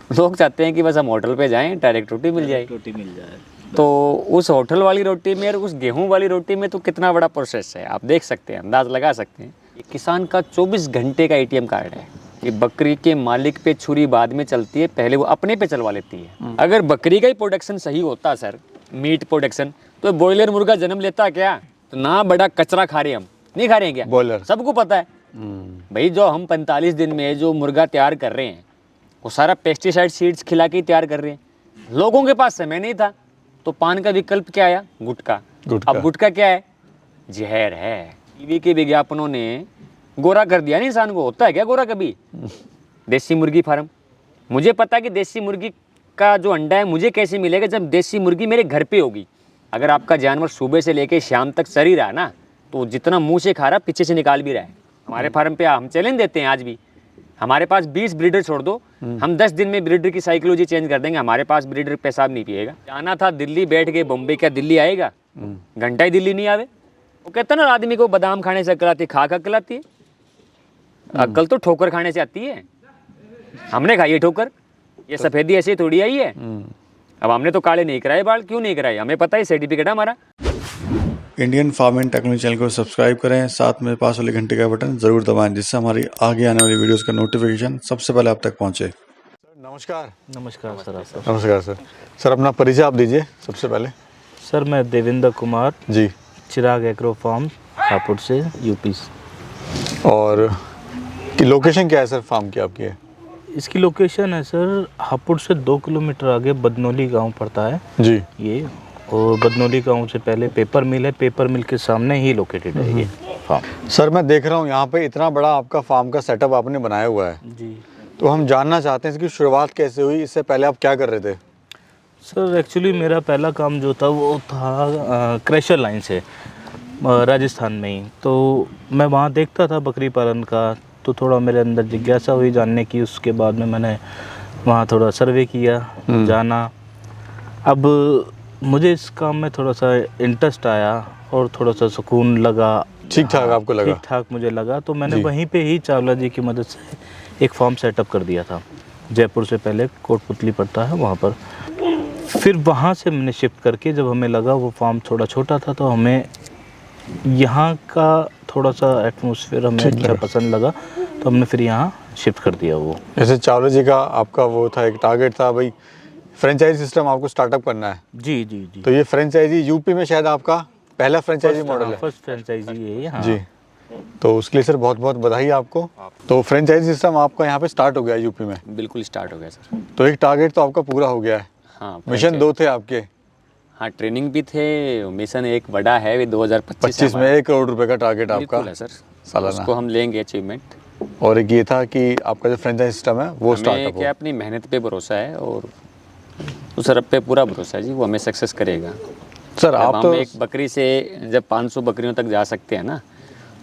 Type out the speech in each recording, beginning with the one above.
लोग चाहते हैं कि बस हम होटल पे जाएं, डायरेक्ट रोटी मिल जाए। रोटी मिल जाए। तो उस होटल वाली रोटी में और उस गेहूं वाली रोटी में तो कितना बड़ा प्रोसेस है, आप देख सकते हैं, अंदाज लगा सकते हैं। ये किसान का 24 घंटे का एटीएम कार्ड है कि बकरी के मालिक पे छुरी बाद में चलती है, पहले वो अपने पे चलवा लेती है। अगर बकरी का ही प्रोडक्शन सही होता सर, मीट प्रोडक्शन, तो बॉयलर मुर्गा जन्म लेता क्या? तो ना बड़ा कचरा खा रहे, हम नहीं खा रहे हैं क्या? बॉयलर सबको पता है भाई, जो हम 45 दिन में जो मुर्गा तैयार कर रहे हैं वो सारा पेस्टिसाइड सीड्स खिला के ही तैयार कर रहे हैं। लोगों के पास समय नहीं था, तो पान का विकल्प क्या आया? गुटखा। अब गुटखा क्या है? जहर है। टीवी के विज्ञापनों ने गोरा कर दिया ना इंसान को। होता है क्या गोरा कभी? देसी मुर्गी फार्म, मुझे पता है कि देसी मुर्गी का जो अंडा है मुझे कैसे मिलेगा, जब देसी मुर्गी मेरे घर पे होगी। अगर आपका जानवर सुबह से लेके शाम तक सर ही रहा ना, तो जितना मुंह से खा रहा पीछे से निकाल भी रहा है। हमारे फार्म पे हम चैलेंज देते हैं आज भी, हमारे पास 20 ब्रीडर छोड़ दो, हम 10 दिन में ब्रीडर की साइकोलॉजी चेंज कर देंगे। हमारे पास ब्रीडर पेशाब नहीं पिएगा। जाना था दिल्ली, बैठ गए बॉम्बे, क्या दिल्ली आएगा? घंटा ही दिल्ली नहीं आवे। वो कहता ना, आदमी को बादाम खाने से अक्ल आती है, खा अक्ल आती है। अक्ल तो ठोकर खाने से आती है। हमने खाई है ठोकर, ये सफेदी ऐसे थोड़ी आई है। अब हमने तो काले नहीं कराए बाल, क्यों नहीं कराए? हमें पता है, सर्टिफिकेट है हमारा। Indian farm and technology channel को सब्सक्राइब करें, साथ में पास वाले घंटे का बटन जरूर दबाएं, जिससे हमारी आगे आने वाली वीडियोस का नोटिफिकेशन सबसे पहले आप तक पहुंचे। नमस्कार। नमस्कार सर। नमस्कार सर। सर अपना परिचय आप दीजिए सबसे पहले। सर मैं देवेंद्र कुमार जी। चिराग एग्रो फार्म हापुड़ से, यूपी। और की लोकेशन क्या है सर फार्म की आपकी? है इसकी लोकेशन है सर हापुड़ से 2 किलोमीटर आगे बदनौली गांव पड़ता है जी ये। और बदनौली गांव से पहले पेपर मिल है, पेपर मिल के सामने ही लोकेटेड है ये फार्म। सर मैं देख रहा हूँ यहाँ पे इतना बड़ा आपका फार्म का सेटअप आपने बनाया हुआ है जी। तो हम जानना चाहते हैं इसकी शुरुआत कैसे हुई, इससे पहले आप क्या कर रहे थे? सर एक्चुअली मेरा पहला काम जो था वो था क्रशर लाइन से, राजस्थान में ही। तो मैं वहाँ देखता था बकरी पालन का, तो थोड़ा मेरे अंदर जिज्ञासा हुई जानने की। उसके बाद में मैंने वहाँ थोड़ा सर्वे किया, जाना। अब मुझे इस काम में थोड़ा सा इंटरेस्ट आया और थोड़ा सा सुकून लगा, ठीक ठाक आपको लगा? ठीक ठाक मुझे लगा। तो मैंने वहीं पे ही चावला जी की मदद से एक फार्म सेटअप कर दिया था। जयपुर से पहले कोटपुतली पड़ता है वहाँ पर। फिर वहाँ से मैंने शिफ्ट करके, जब हमें लगा वो फार्म थोड़ा छोटा था, तो हमें यहाँ का थोड़ा सा एटमॉस्फेयर हमें अच्छा पसंद लगा, तो हमने फिर यहाँ शिफ्ट कर दिया। वो जैसे चावला जी का आपका वो था, एक टारगेट था भाई फ्रेंचाइजी सिस्टम आपको स्टार्टअप करना है। जी जी जी। तो ये फ्रेंचाइजी यूपी में शायद आपका पहला फ्रेंचाइजी मॉडल है। फर्स्ट फ्रेंचाइजी है ये। हाँ जी। तो उसके लिए सर बहुत बहुत बधाई आपको। तो फ्रेंचाइजी सिस्टम आपका यहाँ पे स्टार्ट हो गया यूपी में? बिल्कुल स्टार्ट हो गया सर। तो एक टारगेट तो आपका पूरा हो गया है। हाँ, मिशन 2 थे आपके। हाँ, ट्रेनिंग भी थे। मिशन एक बड़ा है, वे 2025 में 1 करोड़ रुपए का टारगेट आपका है सर, सालाना। उसको हम लेंगे अचीवमेंट। और एक ये था कि आपका जो फ्रेंचाइजी सिस्टम है वो स्टार्टअप हो। क्या अपनी मेहनत पे भरोसा है और उस रब पे पूरा भरोसा है जी, वो हमें सक्सेस करेगा। सर आप तो एक बकरी से जब 500 बकरियों तक जा सकते हैं ना,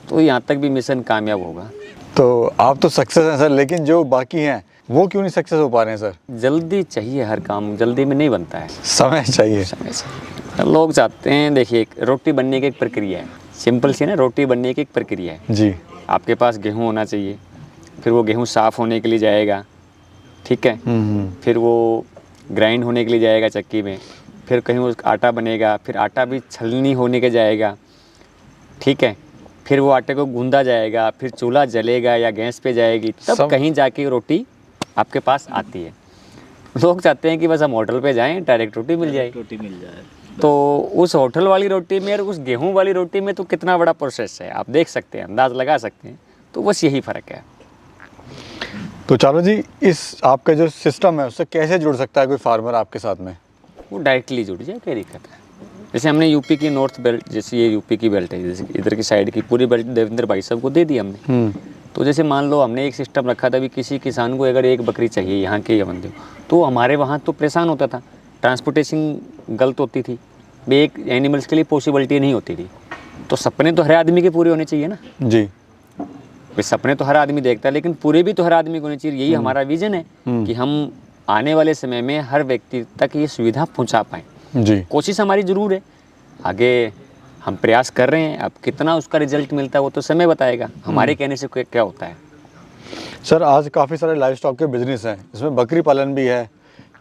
तो यहाँ तक भी मिशन कामयाब होगा। तो आप तो सक्सेस हैं सर, लेकिन जो बाकी हैं वो क्यों नहीं सक्सेस हो पा रहे हैं सर? जल्दी चाहिए, हर काम जल्दी में नहीं बनता है, समय चाहिए। समय से लोग चाहते हैं। देखिए, रोटी बनने की एक प्रक्रिया है, सिंपल सी ना, रोटी बनने की एक प्रक्रिया है जी। आपके पास गेहूँ होना चाहिए, फिर वो गेहूँ साफ़ होने के लिए जाएगा, ठीक है, फिर वो ग्राइंड होने के लिए जाएगा चक्की में, फिर कहीं वो आटा बनेगा, फिर आटा भी छलनी होने के जाएगा, ठीक है, फिर वो आटे को गूंदा जाएगा, फिर चूल्हा जलेगा या गैस पे जाएगी, तब कहीं जाके रोटी आपके पास आती है। लोग चाहते हैं कि बस हम होटल पे जाएं, डायरेक्ट रोटी मिल जाए। रोटी मिल जाए। तो उस होटल वाली रोटी में और उस गेहूं वाली रोटी में तो कितना बड़ा प्रोसेस है, आप देख सकते हैं, अंदाज लगा सकते हैं। तो बस यही फ़र्क है। तो चावला जी, इस आपका जो सिस्टम है उससे कैसे जुड़ सकता है कोई फार्मर आपके साथ में? वो डायरेक्टली जुड़ जाए, क्या दिक्कत है। जैसे हमने यूपी की नॉर्थ बेल्ट, जैसे ये यूपी की बेल्ट है, जैसे इधर की साइड की पूरी बेल्ट देवेंद्र भाई साहब को दे दी हमने। तो जैसे मान लो हमने एक सिस्टम रखा था भी, किसी किसान को अगर एक बकरी चाहिए यहाँ के या बंदे, तो हमारे वहाँ तो परेशान होता था, ट्रांसपोर्टेशन गलत होती थी, भी एक एनिमल्स के लिए पॉसिबिलिटी नहीं होती थी। तो सपने तो हर आदमी के पूरे होने चाहिए ना जी। भाई, सपने तो हर आदमी देखता है, लेकिन पूरे भी तो हर आदमी को होने चाहिए। यही हमारा विजन है कि हम आने वाले समय में हर व्यक्ति तक ये सुविधा पहुँचा पाएँ जी। कोशिश हमारी ज़रूर है, आगे हम प्रयास कर रहे हैं। अब कितना उसका रिजल्ट मिलता है वो तो समय बताएगा, हमारे कहने से क्या होता है। सर आज काफ़ी सारे लाइव स्टॉक के बिजनेस हैं, इसमें बकरी पालन भी है,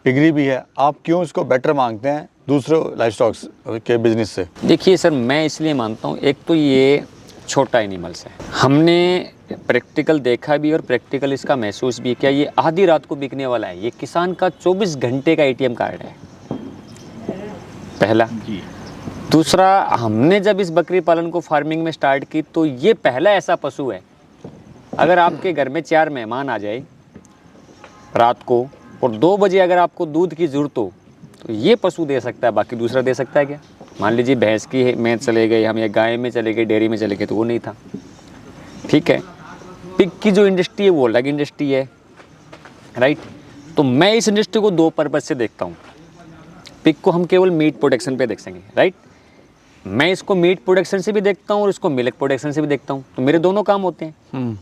पिगरी भी है। आप क्यों इसको बेटर मांगते हैं दूसरे लाइव स्टॉक्स के बिजनेस से? देखिए सर, मैं इसलिए मानता हूँ, एक तो ये छोटा एनिमल्स है, हमने प्रैक्टिकल देखा भी और प्रैक्टिकल इसका महसूस भी किया। ये आधी रात को बिकने वाला है, ये किसान का 24 घंटे का एटीएम कार्ड है, पहला। दूसरा, हमने जब इस बकरी पालन को फार्मिंग में स्टार्ट की तो ये पहला ऐसा पशु है, अगर आपके घर में 4 मेहमान आ जाए रात को और 2 बजे अगर आपको दूध की ज़रूरत हो तो ये पशु दे सकता है, बाकी दूसरा दे सकता है क्या? मान लीजिए भैंस की में चले गए हम, या गाय में चले गए, डेयरी में चले गए, तो वो नहीं था। ठीक है, पिग की जो इंडस्ट्री है वो अलग इंडस्ट्री है, राइट। तो मैं इस इंडस्ट्री को 2 पर्पज़ से देखता हूँ। पिग को हम केवल मीट प्रोडक्शन पे देख सकेंगे, राइट। मैं इसको मीट प्रोडक्शन से भी देखता हूँ और इसको मिल्क प्रोडक्शन से भी देखता हूँ, तो मेरे दोनों काम होते हैं।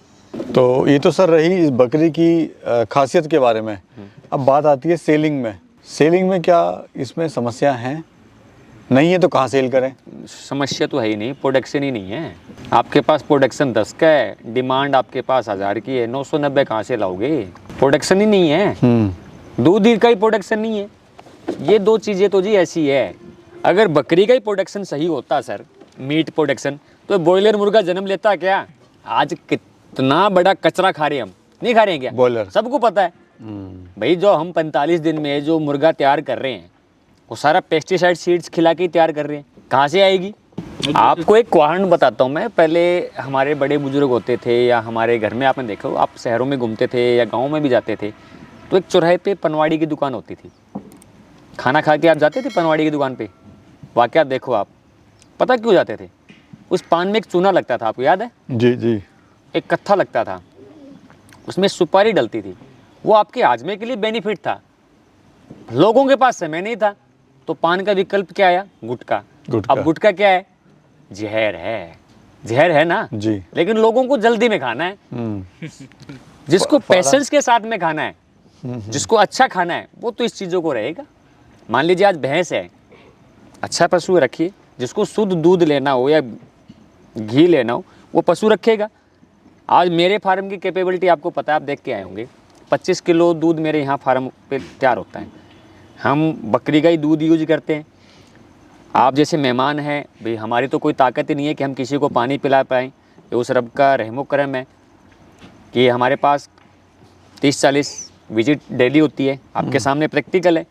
तो ये तो सर रही इस बकरी की खासियत के बारे में। अब बात आती है सेलिंग में। सेलिंग में क्या इसमें समस्या हैं? नहीं है तो कहाँ सेल करें? समस्या तो है ही नहीं, प्रोडक्शन ही नहीं है। आपके पास प्रोडक्शन 10 का है, डिमांड आपके पास 1000 की है, 990 कहाँ से लाओगे? प्रोडक्शन ही नहीं है, दूध का ही प्रोडक्शन नहीं है। ये 2 चीज़ें तो जी ऐसी है। अगर बकरी का ही प्रोडक्शन सही होता सर, मीट प्रोडक्शन, तो बॉयलर मुर्गा जन्म लेता क्या? आज कितना बड़ा कचरा खा रहे हैं हम, नहीं खा रहे हैं क्या? बॉयलर सबको पता है भाई, जो हम 45 दिन में जो मुर्गा तैयार कर रहे हैं वो सारा पेस्टिसाइड सीड्स खिला के तैयार कर रहे हैं, कहाँ से आएगी? आपको एक उदाहरण बताता हूँ मैं। पहले हमारे बड़े बुजुर्ग होते थे, या हमारे घर में आपने देखो, आप शहरों में घूमते थे या गाँव में भी जाते थे, तो एक चौराहे पे पनवाड़ी की दुकान होती थी। खाना खा के आप जाते थे पनवाड़ी की दुकान पे, वाकया देखो आप, पता क्यों जाते थे? उस पान में एक चूना लगता था, आपको याद है? जी जी। एक कत्था लगता था, उसमें सुपारी डलती थी, वो आपके हाजमे के लिए बेनिफिट था। लोगों के पास समय नहीं था, तो पान का विकल्प क्या आया? गुटखा। अब गुटखा क्या है? जहर है, जहर है ना जी। लेकिन लोगों को जल्दी में खाना है, जिसको पेशेंस के साथ में खाना है, जिसको अच्छा खाना है, वो तो इस चीज़ों को रहेगा। मान लीजिए आज भैंस है, अच्छा पशु रखिए, जिसको शुद्ध दूध लेना हो या घी लेना हो वो पशु रखेगा। आज मेरे फार्म की कैपेबिलिटी आपको पता है, आप देख के आए होंगे, 25 किलो दूध मेरे यहाँ फार्म पे तैयार होता है। हम बकरी का ही दूध यूज करते हैं। आप जैसे मेहमान हैं भाई, हमारी तो कोई ताकत ही नहीं है कि हम किसी को पानी पिला पाएँ। ये उस रब का रहमो करम है कि हमारे पास 30-40 विजिट डेली होती है, आपके सामने प्रैक्टिकल है।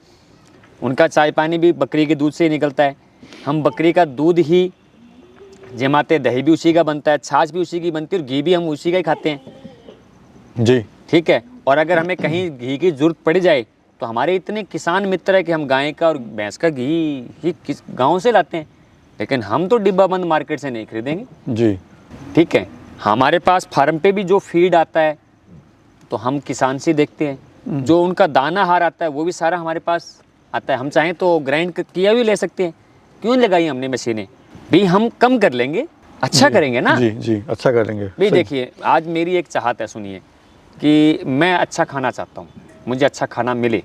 उनका चाय पानी भी बकरी के दूध से ही निकलता है। हम बकरी का दूध ही जमाते, दही भी उसी का बनता है, छाछ भी उसी की बनती है और घी भी हम उसी का ही खाते हैं जी। ठीक है। और अगर हमें कहीं घी की ज़रूरत पड़ जाए तो हमारे इतने किसान मित्र है कि हम गाय का और भैंस का घी ही किस गाँव से लाते हैं, लेकिन हम तो डिब्बा बंद मार्केट से नहीं खरीदेंगे जी। ठीक है। हमारे पास फार्म पे भी जो फीड आता है तो हम किसान से देखते हैं, जो उनका दाना हार आता है वो भी सारा हमारे पास आता है। हम चाहें तो ग्राइंड किया भी ले सकते हैं, क्यों लगाई हमने मशीनें भी? हम कम कर लेंगे, अच्छा करेंगे ना। जी जी, अच्छा करेंगे भाई देखिए, आज मेरी एक चाहत है, सुनिए, कि मैं अच्छा खाना चाहता हूँ, मुझे अच्छा खाना मिले,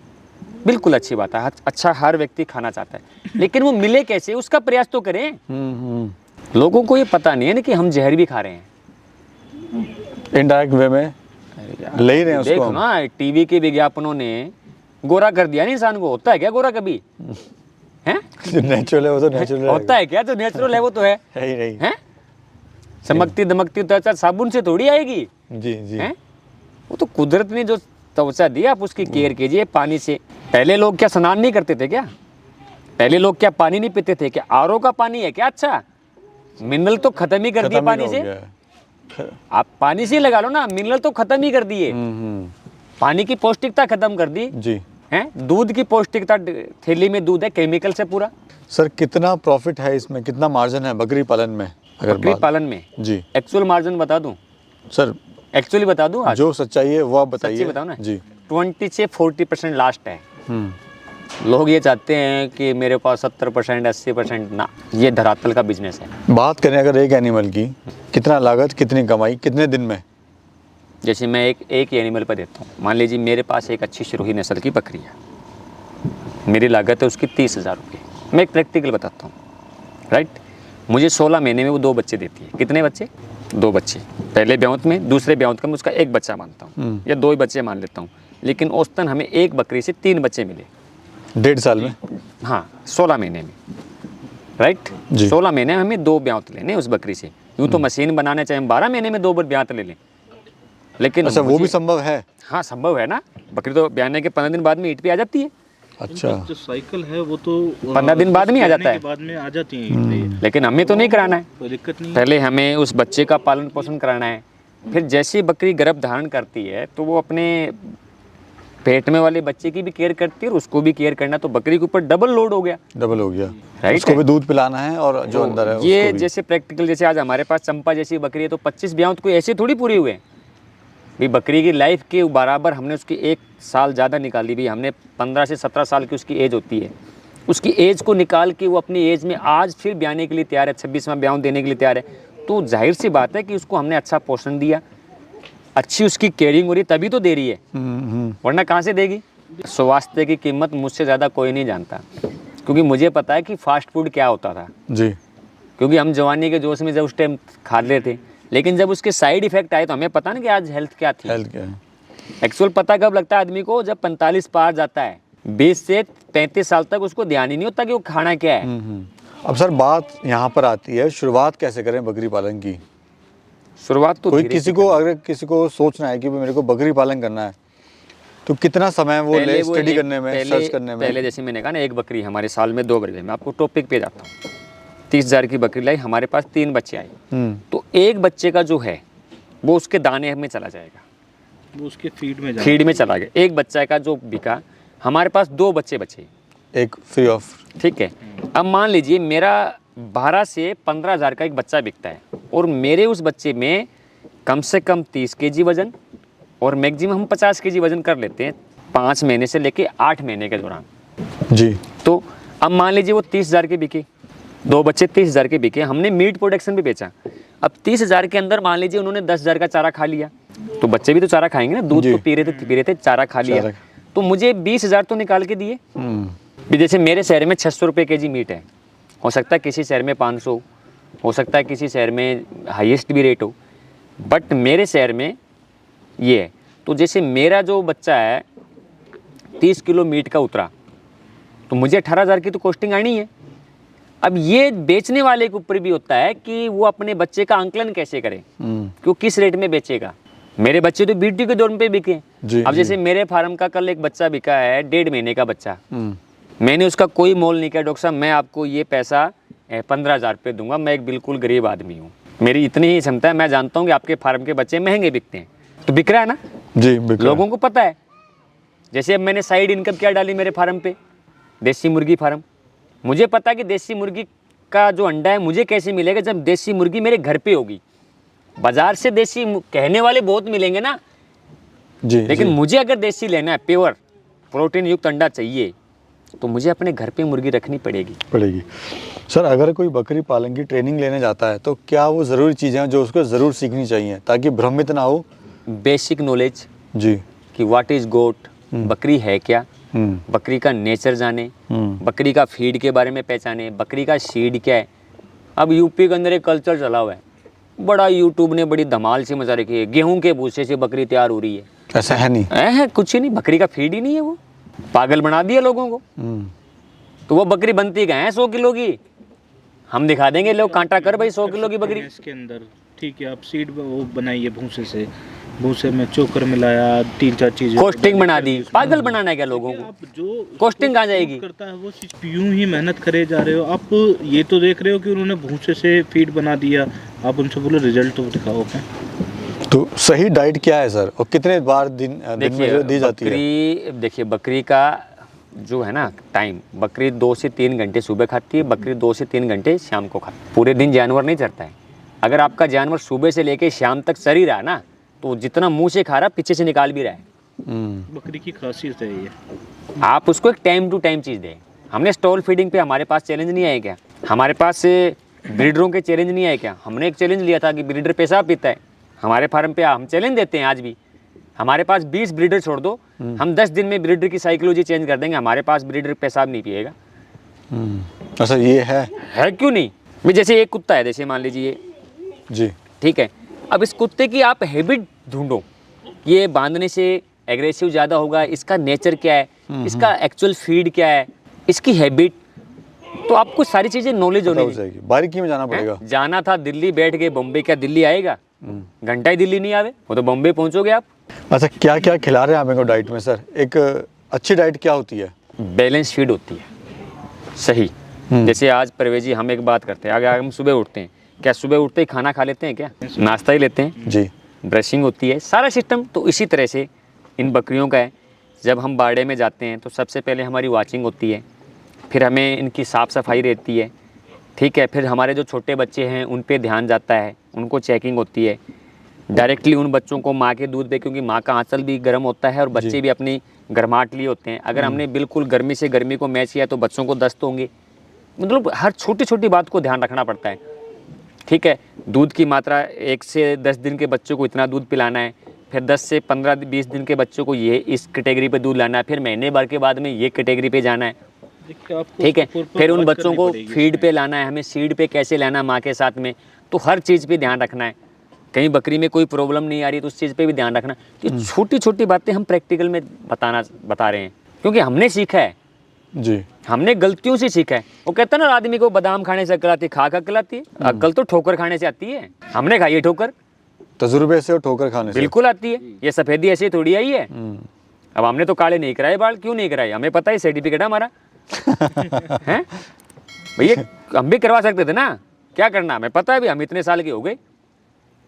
बिल्कुल अच्छी बात है, अच्छा हर व्यक्ति खाना चाहता है, लेकिन वो मिले कैसे, उसका प्रयास तो करें। लोगों को ये पता नहीं है ना कि हम जहर भी खा रहे हैं, इनडायरेक्ट वे में ले ही रहे हैं उसको। देखो ना, टीवी के विज्ञापनों ने गोरा कर दिया ना इंसान को। होता है क्या गोरा कभी? हैं? नेचुरल है वो तो, नेचुरल होता है क्या? जो नेचुरल है वो तो है ही नहीं हैं? चमकती दमकती त्वचा साबुन से थोड़ी आएगी जी जी। हैं? वो तो कुदरत ने जो त्वचा दी, आप उसकी केयर कीजिए पानी से। पहले लोग क्या स्नान नहीं करते थे क्या? पहले लोग क्या पानी नहीं पीते थे क्या? आरओ का पानी है क्या अच्छा? मिनरल तो खत्म ही कर दिए पानी से। आप पानी से लगा लो ना, मिनरल तो खत्म ही कर दिए, पानी की पौष्टिकता खत्म कर दी जी। हैं? दूध की पौष्टिकता, थैली में दूध है केमिकल से पूरा। सर कितना प्रॉफिट है इसमें, कितना मार्जिन है बकरी पालन में? अगर बकरी पालन में जी एक्चुअल मार्जिन बता दूं सर? एक्चुअली बता दूं, आज जो सच्चाई है वो आप बताइए। बताओ ना जी। 20 से 40% लास्ट है। लोग ये चाहते हैं कि मेरे पास 70% 80%, ना, ये धरातल का बिजनेस है। बात करें अगर एक एनिमल की, कितना लागत, कितनी कमाई, कितने दिन में? जैसे मैं एक एनिमल पर देता हूँ, मान लीजिए मेरे पास एक अच्छी सिरोही नस्ल की बकरी है, मेरी लागत है उसकी 30,000 रुपये। मैं एक प्रैक्टिकल बताता हूँ, राइट। मुझे 16 महीने में वो 2 बच्चे देती है। कितने बच्चे? 2 बच्चे, पहले ब्याउत में, दूसरे ब्याउत का मैं उसका 1 बच्चा मानता हूँ, या 2 ही बच्चे मान लेता हूँ, लेकिन औसतन हमें 1 बकरी से 3 बच्चे मिले। 1.5 साल में? हाँ, 16 महीने में, राइट। जी। 16 महीने में हमें 2 ब्याउत लेने उस बकरी से। यूँ तो मशीन बनाने चाहे हम 12 महीने में 2 ब्याउत ले लें, लेकिन अच्छा, वो भी संभव है? हाँ संभव है ना, बकरी तो ब्याने के 15 दिन बाद में ईंट पे आ जाती है। अच्छा, जो साइकिल है वो तो 15 दिन बाद में आ जाता है, बाद में आ जाती है, लेकिन हमें तो नहीं कराना है, कोई दिक्कत नहीं। पहले हमें उस बच्चे का पालन पोषण कराना है। फिर जैसे ही बकरी गर्भ धारण करती है तो वो अपने पेट में वाले बच्चे की भी केयर करती है और उसको भी केयर करना, तो बकरी के ऊपर डबल लोड हो गया। डबल हो गया, राइट उसको है। भी दूध पिलाना है और जो अंदर है ये उसको भी। जैसे प्रैक्टिकल, जैसे आज हमारे पास चंपा जैसी बकरी है तो 25 ब्याउत कोई ऐसे थोड़ी पूरी हुए भी, बकरी की लाइफ के बराबर हमने उसकी 1 साल ज़्यादा निकाली भी, हमने 15 से 17 साल की उसकी एज होती है, उसकी एज को निकाल के वो अपनी एज में आज फिर ब्याने के लिए तैयार है, 26वां ब्याउत देने के लिए तैयार है, तो जाहिर सी बात है कि उसको हमने अच्छा पोषण दिया, अच्छी उसकी केयरिंग हो रही, तभी तो दे रही है, वरना कहाँ से देगी। स्वास्थ्य की कीमत मुझसे ज़्यादा कोई नहीं जानता, क्योंकि मुझे पता है कि फास्ट फूड क्या होता था जी। क्योंकि हम जवानी के जोश में जब उस टाइम खा रहे थे, लेकिन जब उसके साइड इफेक्ट आए तो हमें पता ना कि आज हेल्थ क्या थी। हेल्थ क्या है? एक्चुअल पता कब लगता है आदमी को, जब 45 पार जाता है, 20 से 33 साल तक उसको ध्यान ही नहीं होता कि वो खाना क्या है। अब सर बात यहाँ पर आती है, शुरुआत कैसे करें बकरी पालन की? शुरुआत तो कोई धीरे किसी से को, अगर किसी को सोचना है कि मेरे को बकरी पालन करना है, तो कितना समय वो ले स्टडी करने में, सर्च करने में? पहले जैसे मैंने कहा ना, 1 बकरी हमारे साल में 2 बकरी, मैं आपको टॉपिक पे जाता हूँ। 30,000 की बकरी लाई, हमारे पास 3 बच्चे आए, तो 1 बच्चे का जो है वो उसके दाने में चला जाएगा, वो उसके फीड में फीड में चला गया। 1 बच्चा का जो बिका, हमारे पास 2 बच्चे बचे, एक फ्री ऑफ। ठीक है। अब मान लीजिए मेरा 12 से 15,000 का एक बच्चा बिकता है, और मेरे उस बच्चे में कम से कम 30 kg वजन और मैक्सिमम हम 50 kg वजन कर लेते हैं 5 महीने से लेके 8 महीने के दौरान। जी। तो अब मान लीजिए वो 30,000 के बिके, 2 बच्चे 30,000 के बिके, हमने मीट प्रोडक्शन भी बेचा। अब 30,000 के अंदर मान लीजिए उन्होंने 10,000 का चारा खा लिया, तो बच्चे भी तो चारा खाएंगे ना, दूध तो पी रहे थे, चारा खा लिया, तो मुझे 20,000 तो निकाल के दिए। भी जैसे मेरे शहर में 600 रुपये kg मीट है, हो सकता है किसी शहर में 500, हो सकता है किसी शहर में हाईएस्ट भी रेट हो, बट मेरे शहर में ये है। तो जैसे मेरा जो बच्चा है 30 किलो मीट का उतरा, तो मुझे 18,000 की तो कॉस्टिंग आनी है। अब ये बेचने वाले के ऊपर भी होता है कि वो अपने बच्चे का आंकलन कैसे करे, कि वो किस रेट में बेचेगा। मेरे बच्चे तो बीटी के दौर पे बिके। अब जैसे मेरे फार्म का कल एक बच्चा बिका है, 1.5 महीने का बच्चा, मैंने उसका कोई मोल नहीं किया, डॉक्टर साहब मैं आपको ये पैसा 15,000 रुपये दूंगा, मैं एक बिल्कुल गरीब आदमी हूँ, मेरी इतनी ही क्षमता है, मैं जानता हूँ कि आपके फार्म के बच्चे महंगे बिकते हैं, तो बिक रहा है ना जी, लोगों को पता है। जैसे अब मैंने साइड इनकम क्या डाली मेरे फार्म पे, देसी मुर्गी फार्म। मुझे पता है कि देसी मुर्गी का जो अंडा है मुझे कैसे मिलेगा, जब देसी मुर्गी मेरे घर पे होगी। बाजार से देसी कहने वाले बहुत मिलेंगे ना जी, लेकिन जी। मुझे अगर देसी लेना है, प्योर प्रोटीन युक्त अंडा चाहिए, तो मुझे अपने घर पे मुर्गी रखनी पड़ेगी। सर अगर कोई बकरी पालन की ट्रेनिंग लेने जाता है, तो क्या वो ज़रूरी चीज़ें हैं जो उसको ज़रूर सीखनी चाहिए ताकि भ्रमित ना हो? बेसिक नॉलेज जी। कि व्हाट इज़ गोट, बकरी है क्या, बकरी का नेचर जाने, बकरी का फीड के बारे में पहचाने, बकरी का सीड क्या है। अब यूपी के अंदर एक कल्चर चला हुआ है, बड़ा यूट्यूब ने बड़ी धमाल से मजा रखी है, गेहूं के भूसे से बकरी तैयार हो रही है। ऐसा है नहीं, है कुछ ही नहीं, बकरी का फीड ही नहीं है, वो पागल बना दिया लोगों को। तो वो बकरी बनती कहाँ है 100 किलो की, हम दिखा देंगे, लोग कांटा कर भाई 100 किलो की बकरी। इसके अंदर ठीक है, आप सीड वो बनाइए भूसे से, भूसे में चोकर मिलाया, 3-4 चीजें, कॉस्टिंग बना दी, पागल बनाना है क्या लोगों को, आप जो कॉस्टिंग कहाँ जाएगी। करता है वो चीज यूं ही मेहनत करे जा रहे हो आप। ये तो देख रहे हो कि उन्होंने भूसे से फीड बना दिया, आप उनसे बोलो रिजल्ट तो दिखाओ क्या। तो सही डाइट क्या है सर, और कितने बार दिन में दी जाती है? देखिए बकरी का जो है ना टाइम, बकरी 2 से 3 घंटे सुबह खाती है, बकरी 2 से 3 घंटे शाम को खाती है। पूरे दिन जानवर नहीं चरता है। अगर आपका जानवर सुबह से लेके शाम तक चर ही रहा ना, तो जितना मुंह से खा रहा पीछे से निकाल भी रहा है। बकरी की खासियत है ये। आप उसको एक टाइम टू टाइम चीज़ दें। हमने स्टॉल फीडिंग पे हमारे पास चैलेंज नहीं आया क्या, हमारे पास ब्रीडरों के चैलेंज नहीं आए क्या। हमने एक चैलेंज लिया था कि ब्रीडर पेशाब पीता है, हमारे फार्म पे हम चैलेंज देते हैं आज भी। हमारे पास 20 ब्रीडर छोड़ दो, हम 10 दिन में ब्रीडर की साइकोलॉजी चेंज कर देंगे, हमारे पास ब्रीडर पेशाब नहीं पिएगा। अच्छा ये है क्यों नहीं। भी जैसे एक कुत्ता है, जैसे मान लीजिए जी, ठीक है, अब इस कुत्ते की आप हैबिट ढूंढो, ये बांधने से एग्रेसिव ज़्यादा होगा, इसका नेचर क्या है, इसका एक्चुअल फीड क्या है, इसकी हैबिट, तो आपको सारी चीज़ें नॉलेज पता होनी हो जाएगी, बारीकी में जाना पड़ेगा। चाहिए। जाना था दिल्ली, बैठ गए बॉम्बे, क्या दिल्ली आएगा? घंटा ही दिल्ली नहीं आवे, वो तो बॉम्बे पहुंचोगे आप। अच्छा, क्या क्या खिला रहे हैं आप इनको डाइट में सर? एक अच्छी डाइट क्या होती है? बैलेंस फीड होती है, सही। जैसे आज परवेज जी हम एक बात करते हैं, अगर हम सुबह उठते हैं, क्या सुबह उठते ही खाना खा लेते हैं? क्या नाश्ता ही लेते हैं? जी। ब्रशिंग होती है, सारा सिस्टम तो इसी तरह से इन बकरियों का है। जब हम बाड़े में जाते हैं तो सबसे पहले हमारी वॉचिंग होती है, फिर हमें इनकी साफ़ सफाई रहती है, ठीक है। फिर हमारे जो छोटे बच्चे हैं उन पे ध्यान जाता है, उनको चेकिंग होती है। डायरेक्टली उन बच्चों को माँ के दूध पे, क्योंकि माँ का आंचल भी गर्म होता है और बच्चे भी अपनी गर्माहट लिए होते हैं। अगर हमने बिल्कुल गर्मी से गर्मी को मैच किया तो बच्चों को दस्त होंगे। मतलब हर छोटी छोटी बात को ध्यान रखना पड़ता है, ठीक है। दूध की मात्रा 1 से 10 दिन के बच्चों को इतना दूध पिलाना है, फिर 10 से 15-20 दिन के बच्चों को ये इस कैटेगरी पे दूध लाना है, फिर महीने भर के बाद में ये कैटेगरी पे जाना है, ठीक है। फिर उन बच्चों को फीड पे लाना है, हमें सीड पे कैसे लाना है माँ के साथ में, तो हर चीज़ पे ध्यान रखना है। कहीं बकरी में कोई प्रॉब्लम नहीं आ रही तो उस चीज़ पे भी ध्यान रखना। ये छोटी छोटी बातें हम प्रैक्टिकल में बता रहे हैं, क्योंकि हमने सीखा है जी। हमने गलतियों से सीखा है। वो कहता है ना, आदमी को बादाम खाने से अक्ल आती है, खा अक्ल आती है। अक्ल तो ठोकर खाने से आती है, हमने खाई है ठोकर, तजुर्बे से और ठोकर खाने से बिल्कुल आती है। ये सफेदी ऐसे थोड़ी आई है। अब हमने तो काले नहीं कराए बाल, क्यों नहीं कराए? हमें पता है सर्टिफिकेट है हमारा है भैया, हम भी करवा सकते थे ना, क्या करना? हमें पता है भी, हम इतने साल के हो गए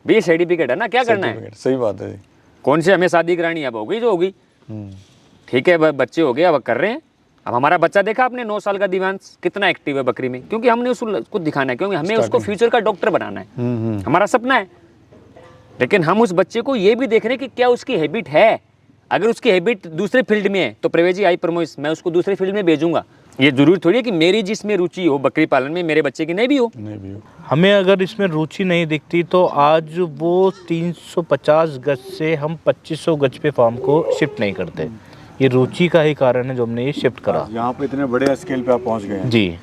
भैया, सर्टिफिकेट है ना, क्या करना है? सर्टिफिकेट, सही बात है जी। कौन से हमें शादी करानी है? अब हो गई जो होगी, ठीक है। बच्चे हो गए, अब कर रहे हैं। अब हमारा बच्चा देखा आपने 9 साल का दिवांश कितना एक्टिव है बकरी में, क्योंकि हमने उसको दिखाना है, क्योंकि हमें उसको फ्यूचर का डॉक्टर बनाना है, हमारा सपना है। लेकिन हम उस बच्चे को ये भी देख रहे हैं कि क्या उसकी हैबिट है। अगर उसकी हैबिट दूसरे फील्ड में है तो प्रवेश जी आई प्रमोश, मैं उसको दूसरे फील्ड में भेजूंगा। ये जरूरी थोड़ी है कि मेरी जिसमें रुचि हो बकरी पालन में, मेरे बच्चे की नहीं भी हो। हमें अगर इसमें रुचि नहीं दिखती तो आज वो 350 गज से हम 2500 गज पे फार्म को शिफ्ट नहीं करते। ये रुचि का ही कारण है जो हमने ये शिफ्ट करा। यहाँ पे इतने बड़े स्केल पे आप पहुँच गए हैं। जी।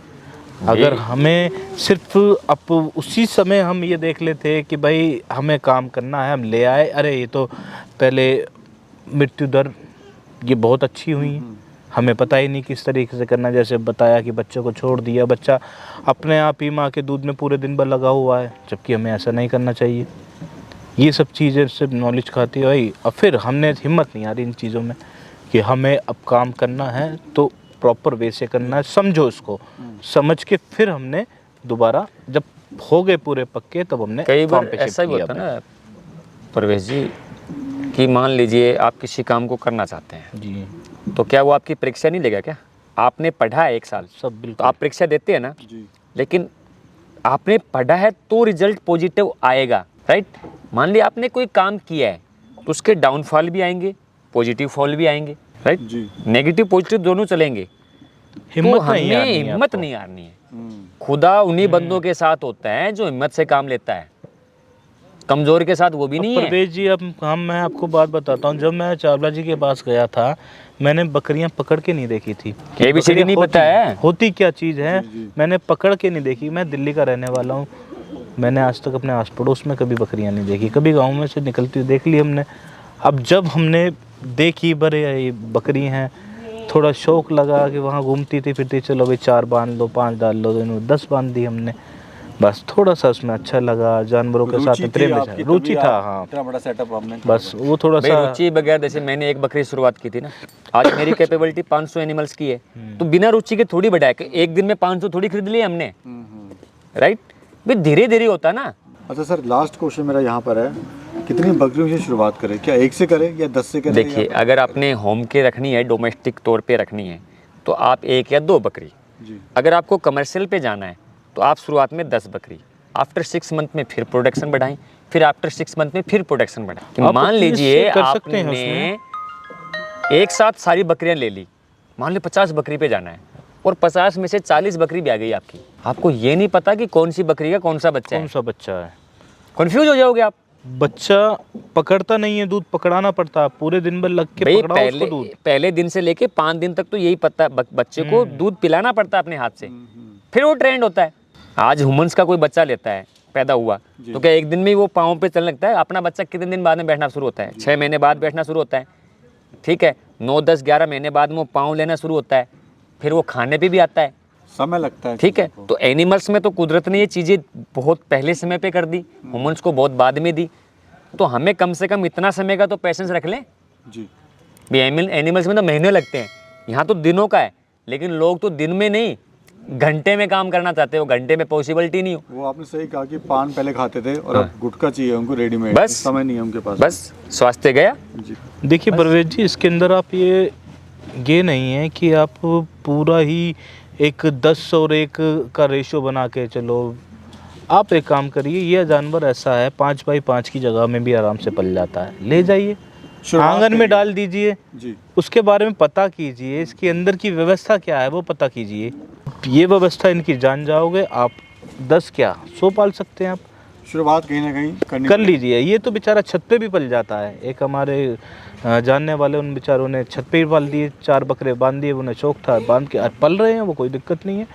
अगर हमें सिर्फ अब उसी समय हम ये देख लेते कि भाई हमें काम करना है, हम ले आए, अरे ये तो पहले मृत्यु दर ये बहुत अच्छी हुई, हमें पता ही नहीं किस तरीके से करना। जैसे बताया कि बच्चे को छोड़ दिया, बच्चा अपने आप ही माँ के दूध में पूरे दिन भर लगा हुआ है, जबकि हमें ऐसा नहीं करना चाहिए। ये सब चीज़ें सिर्फ नॉलेज खाती है भाई। और फिर हमने हिम्मत नहीं आ रही इन चीज़ों में कि हमें अब काम करना है तो प्रॉपर वे से करना है, समझो इसको, समझ के फिर हमने दोबारा जब हो गए पूरे पक्के तब हमने कई बार ऐसा ही होता है ना प्रवेश जी कि मान लीजिए आप किसी काम को करना चाहते हैं जी, तो क्या वो आपकी परीक्षा नहीं लेगा? क्या आपने पढ़ा है 1 साल, सब तो बिल्कुल। आप परीक्षा देते हैं ना जी। लेकिन आपने पढ़ा है तो रिजल्ट पॉजिटिव आएगा, राइट। मान लिया आपने कोई काम किया है तो उसके डाउनफॉल भी आएंगे, पॉजिटिव फॉल भी आएंगे, राइट। जी। नेगेटिव पॉजिटिव दोनों चलेंगे। हिम्मत तो नहीं हमें आनी है हिम्मत आपको। नहीं हारनी है। खुदा उन्हीं बंदों के साथ होता है जो हिम्मत से काम लेता है, कमजोर के साथ वो भी नहीं है। परवेज जी, अब मैं आपको बात बताता हूँ, जब मैं चावला जी के पास गया था मैंने बकरियां पकड़ के नहीं देखी थी। ABCD बकरियां नहीं होती- पता है। होती क्या चीज़ है, मैंने पकड़ के नहीं देखी। मैं दिल्ली का रहने वाला हूँ, मैंने आज तक अपने आस पड़ोस में कभी बकरियां नहीं देखी, कभी गाँव में से निकलती हुई देख ली हमने। अब जब हमने देखी बड़े ये बकरी हैं, थोड़ा शौक लगा कि वहाँ घूमती थी फिरती, चलो भाई 4 बांध लो, 5 डाल लो, 10 बांध दी हमने। बस थोड़ा सा उसमें अच्छा लगा, जानवरों के साथ प्रेम में रुचि था। हाँ, इतना बड़ा सेटअप आपने, बस वो थोड़ा भाई सा रुचि बगैर, जैसे मैंने एक बकरी शुरुआत की थी ना, आज मेरी कैपेबिलिटी 500 एनिमल्स की है, तो बिना रुचि के थोड़ी बढ़ाया कि एक दिन में 500 थोड़ी खरीद लिए हमने, राइट। भाई धीरे धीरे होता ना। अच्छा सर, लास्ट क्वेश्चन मेरा यहाँ पर है, कितनी बकरियों से शुरुआत करें? क्या 1 से करें या 10 से करें? देखिए, अगर आपने होम के रखनी है, डोमेस्टिक तौर पे रखनी है, तो आप 1 या 2 बकरी। जी। अगर आपको कमर्शियल पे जाना है तो आप शुरुआत में 10 बकरी, आफ्टर 6 मंथ में फिर प्रोडक्शन बढ़ाएं, फिर आफ्टर 6 मंथ में फिर प्रोडक्शन बढ़ाएं। आप मान अपने लीजिए से कर सकते हैं आपने एक साथ सारी बकरियां ले ली, मान ली 50 बकरी पे जाना है और 50 में से 40 बकरी भी आ गई आपकी, आपको ये नहीं पता कि कौन सी बकरी का कौन सा बच्चा कौन है, सा बच्चा है, कंफ्यूज हो जाओगे आप। बच्चा पकड़ता नहीं है, दूध पकड़ाना पड़ता है, पूरे दिन भर लग के भाई पकड़ाओ उसको दूध। पहले दिन से लेके 5 दिन तक तो यही पता, बच्चे को दूध पिलाना पड़ता है अपने हाथ से, फिर वो ट्रेंड होता है। आज ह्यूमंस का कोई बच्चा लेता है, पैदा हुआ तो क्या एक दिन में ही वो पाँव पे चलने लगता है? अपना बच्चा कितने दिन बाद में बैठना शुरू होता है? 6 महीने बाद बैठना शुरू होता है, ठीक है, 9, 10, 11 महीने बाद में वो पाँव लेना शुरू होता है, फिर वो खाने पे भी आता है, समय लगता है, ठीक है। तो एनिमल्स में तो कुदरत ने ये चीज़ें बहुत पहले समय पे कर दी, ह्यूमंस को बहुत बाद में दी, तो हमें कम से कम इतना समय का तो पेशेंस रख लें। जी भी एनिमल्स में तो महीने लगते हैं, यहाँ तो दिनों का है, लेकिन लोग तो दिन में नहीं घंटे में काम करना चाहते हो, घंटे में पॉसिबिलिटी नहीं हो। वो आपने सही कहा कि पान पहले खाते थे और अब गुटखा चाहिए उनको रेडीमेड, बस समय नहीं है उनके पास, बस स्वास्थ्य गया। जी देखिए परवेज जी, इसके अंदर आप ये नहीं है कि आप पूरा ही एक 10 और 1 का रेशो बना के चलो। आप एक काम करिए, ये जानवर ऐसा है 5 बाई 5 की जगह में भी आराम से पल जाता है, ले जाइए आंगन में डाल दीजिए, जी उसके बारे में पता कीजिए, इसके अंदर की व्यवस्था क्या है वो पता कीजिए। ये व्यवस्था इनकी जान जाओगे आप, 10 क्या 100 पाल सकते हैं आप। शुरुआत कहीं ना कहीं करनी कर लीजिए। ये तो बेचारा छत पे भी पल जाता है। एक हमारे जानने वाले उन बेचारों ने छत पे ही पाल दिए, 4 बकरे बांध दिए, उन्हें शौक था बांध के, आज पल रहे हैं वो, कोई दिक्कत नहीं है।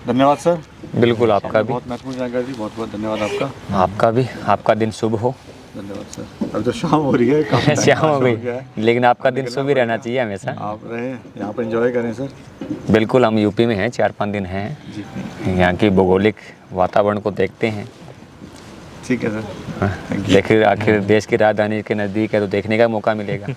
धन्यवाद सर, बिल्कुल आपका भी, बहुत महत्वपूर्ण जानकारी दी, बहुत बहुत धन्यवाद आपका। आपका भी, आपका दिन शुभ हो। धन्यवाद सर। अब तो शाम हो रही है, काफी टाइम शाम हो पास गई, गया है। लेकिन आपका दिन शुभ ही रहना चाहिए हमेशा। आप रहे यहाँ पर एंजॉय करें सर। बिल्कुल, हम यूपी में हैं, 4-5 दिन हैं, जी यहाँ की भौगोलिक वातावरण को देखते हैं। ठीक है सर, थैंक यू। देखिए आखिर देश की राजधानी के नज़दीक है तो देखने का मौका मिलेगा।